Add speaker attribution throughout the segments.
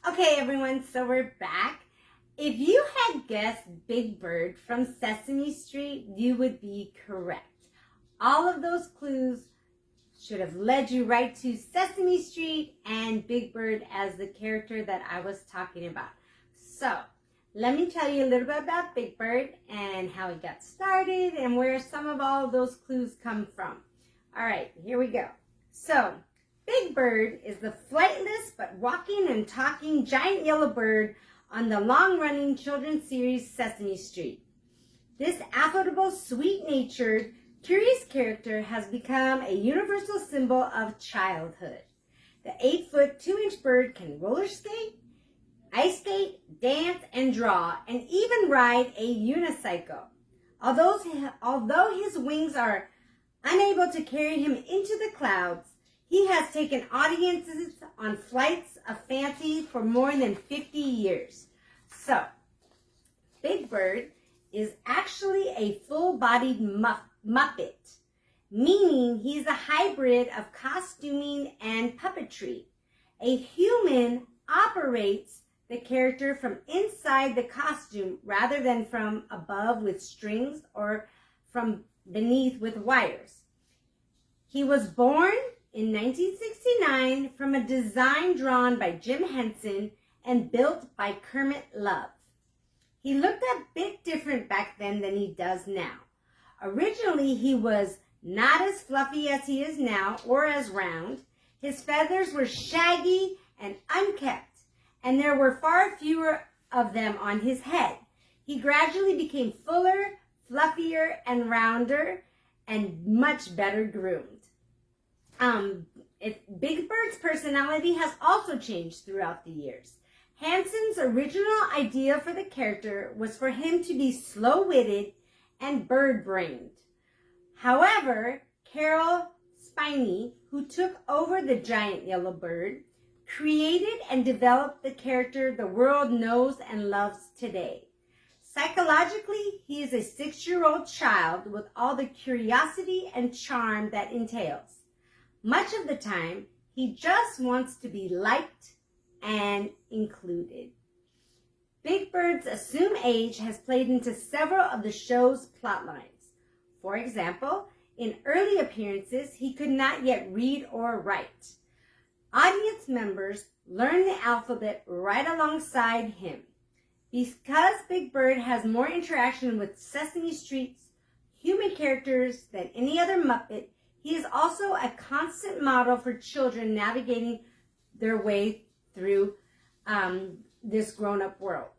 Speaker 1: Okay, everyone, so we're back. If you had guessed Big Bird from Sesame Street, you would be correct. All of those clues should have led you right to Sesame Street and Big Bird as the character that I was talking about. So, let me tell you a little bit about Big Bird and how he got started and where some of all of those clues come from. All right, here we go. So, Big Bird is the flightless but walking and talking giant yellow bird on the long-running children's series Sesame Street. This affable, sweet-natured, curious character has become a universal symbol of childhood. The 8-foot, 2-inch bird can roller skate, ice skate, dance, and draw, and even ride a unicycle. Although his wings are unable to carry him into the clouds, he has taken audiences on flights of fancy for more than 50 years. So, Big Bird is actually a full-bodied Muppet, meaning he's a hybrid of costuming and puppetry. A human operates the character from inside the costume rather than from above with strings or from beneath with wires. He was born in 1969 from a design drawn by Jim Henson and built by Kermit Love. He looked a bit different back then than he does now. Originally, he was not as fluffy as he is now or as round. His feathers were shaggy and unkempt, and there were far fewer of them on his head. He gradually became fuller, fluffier, and rounder, and much better groomed. Big Bird's personality has also changed throughout the years. Henson's original idea for the character was for him to be slow-witted and bird-brained. However, Carol Spinney, who took over the giant yellow bird, created and developed the character the world knows and loves today. Psychologically, he is a 6-year-old child with all the curiosity and charm that entails. Much of the time, he just wants to be liked and included. Big Bird's assumed age has played into several of the show's plot lines. For example, in early appearances, he could not yet read or write. Audience members learn the alphabet right alongside him. Because Big Bird has more interaction with Sesame Street's human characters than any other Muppet, he is also a constant model for children navigating their way through this grown-up world.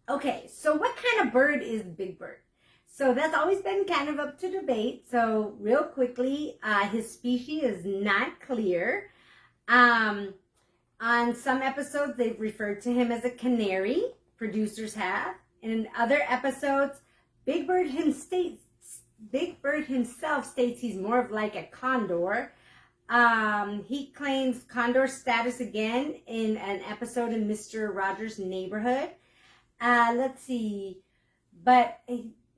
Speaker 1: Okay, so what kind of bird is Big Bird? So that's always been kind of up to debate. So real quickly, his species is not clear. On some episodes, they've referred to him as a canary, producers have. And in other episodes, Big Bird himself states he's more of like a condor. He claims condor status again in an episode in Mr. Rogers' Neighborhood. Let's see. But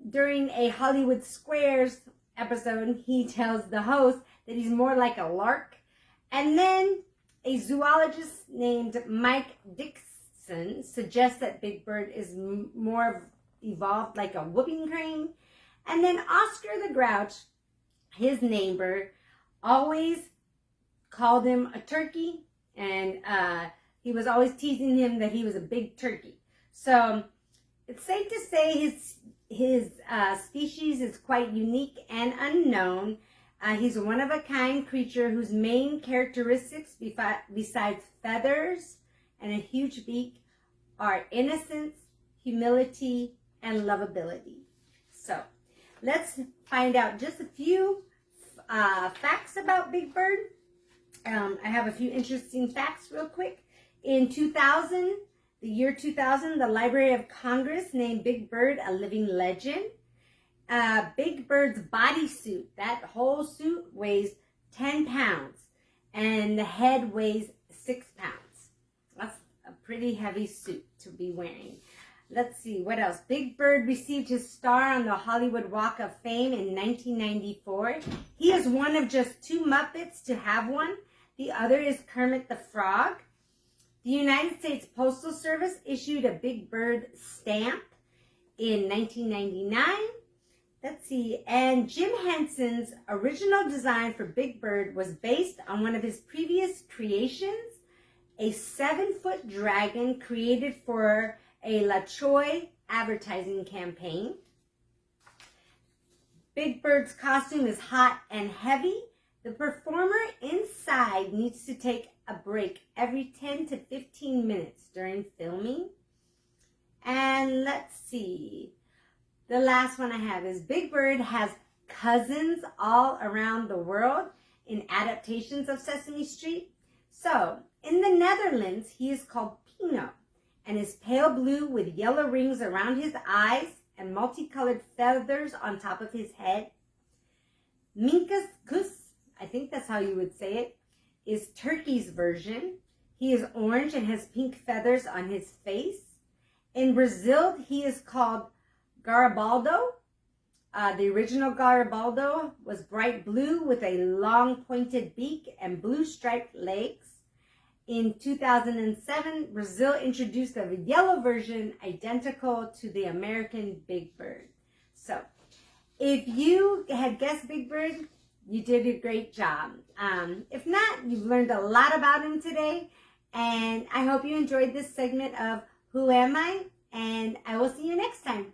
Speaker 1: during a Hollywood Squares episode, he tells the host that he's more like a lark. And then a zoologist named Mike Dixon suggests that Big Bird is more evolved like a whooping crane. And then Oscar the Grouch, his neighbor, always called him a turkey, and he was always teasing him that he was a big turkey. So it's safe to say his species is quite unique and unknown. He's a one-of-a-kind creature whose main characteristics, besides feathers and a huge beak, are innocence, humility, and lovability. So let's find out just a few facts about Big Bird. I have a few interesting facts real quick. In 2000, the year 2000, the Library of Congress named Big Bird a living legend. Big Bird's bodysuit, that whole suit weighs 10 pounds, and the head weighs 6 pounds. That's a pretty heavy suit to be wearing. Let's see, what else? Big Bird received his star on the Hollywood Walk of Fame in 1994. He is one of just 2 Muppets to have one. The other is Kermit the Frog. The United States Postal Service issued a Big Bird stamp in 1999. Let's see, and Jim Henson's original design for Big Bird was based on one of his previous creations, a 7-foot dragon created for a La Choy advertising campaign. Big Bird's costume is hot and heavy. The performer inside needs to take a break every 10 to 15 minutes during filming. And let's see. The last one I have is Big Bird has cousins all around the world in adaptations of Sesame Street. So, in the Netherlands, he is called Pino and is pale blue with yellow rings around his eyes and multicolored feathers on top of his head. Minkus Kus, I think that's how you would say it, is Turkey's version. He is orange and has pink feathers on his face. In Brazil, he is called Garibaldo. The original Garibaldo was bright blue with a long pointed beak and blue striped legs. In 2007, Brazil introduced a yellow version identical to the American Big Bird. So, if you had guessed Big Bird, you did a great job. If not, you've learned a lot about him today. And I hope you enjoyed this segment of Who Am I? And I will see you next time.